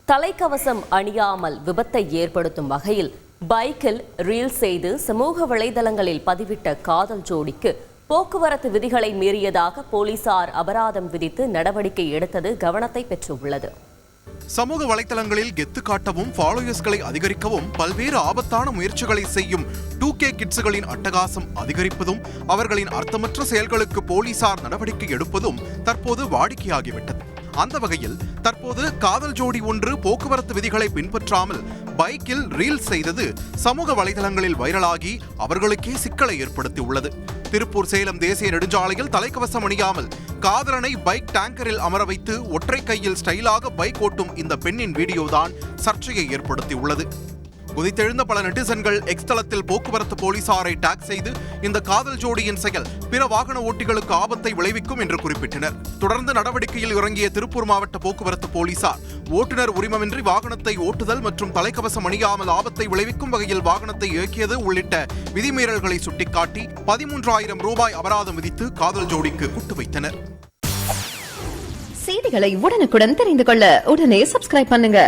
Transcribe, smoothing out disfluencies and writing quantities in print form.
தலைக்கவசம் அணியாமல் விபத்தை ஏற்படுத்தும் வகையில் பைக்கில் ரீல் செய்து சமூக வலைதளங்களில் பதிவிட்ட காதல் ஜோடிக்கு போக்குவரத்து விதிகளை மீறியதாக போலீசார் அபராதம் விதித்து நடவடிக்கை எடுத்தது கவனத்தை பெற்றுள்ளது. சமூக வலைதளங்களில் கெத்து காட்டவும் ஃபாலோயர்ஸ்களை அதிகரிக்கவும் பல்வேறு ஆபத்தான முயற்சிகளை செய்யும் 2K கிட்ஸ்களின் அட்டகாசம் அதிகரிப்பதும் அவர்களின் அர்த்தமற்ற செயல்களுக்கு போலீசார் நடவடிக்கை எடுப்பதும் தற்போது வாடிக்கையாகிவிட்டது. அந்த வகையில் தற்போது காதல் ஜோடி ஒன்று போக்குவரத்து விதிகளை பின்பற்றாமல் பைக்கில் ரீல் செய்தது சமூக வலைதளங்களில் வைரலாகி அவர்களுக்கே சிக்கலை ஏற்படுத்தியுள்ளது. திருப்பூர் சேலம் தேசிய நெடுஞ்சாலையில் தலைக்கவசம் அணியாமல் காதலனை பைக் டேங்கரில் அமர வைத்து ஒற்றை கையில் ஸ்டைலாக பைக் ஓட்டும் இந்த பெண்ணின் வீடியோதான் சர்ச்சையை ஏற்படுத்தியுள்ளது. குதித்தெழுந்த பல நெட்டிசன்கள் எக்ஸ் தளத்தில் போக்குவரத்து போலீசாரை டாக் செய்து இந்த காதல் ஜோடியின் செயல் பிற வாகன ஓட்டிகளுக்கு ஆபத்தை விளைவிக்கும் என்று குறிப்பிட்டனர். தொடர்ந்து நடவடிக்கையில் இறங்கிய திருப்பூர் மாவட்ட போக்குவரத்து போலீசார் ஓட்டுநர் உரிமமின்றி வாகனத்தை ஓட்டுதல் மற்றும் தலைக்கவசம் அணியாமல் ஆபத்தை விளைவிக்கும் வகையில் வாகனத்தை இயக்கியது உள்ளிட்ட விதிமீறல்களை சுட்டிக்காட்டி 13,000 ரூபாய் அபராதம் விதித்து காதல் ஜோடிக்கு கூட்டு வைத்தனர். செய்திகளை உடனுக்குடன் தெரிந்து கொள்ள உடனே சப்ஸ்கிரைப் பண்ணுங்க.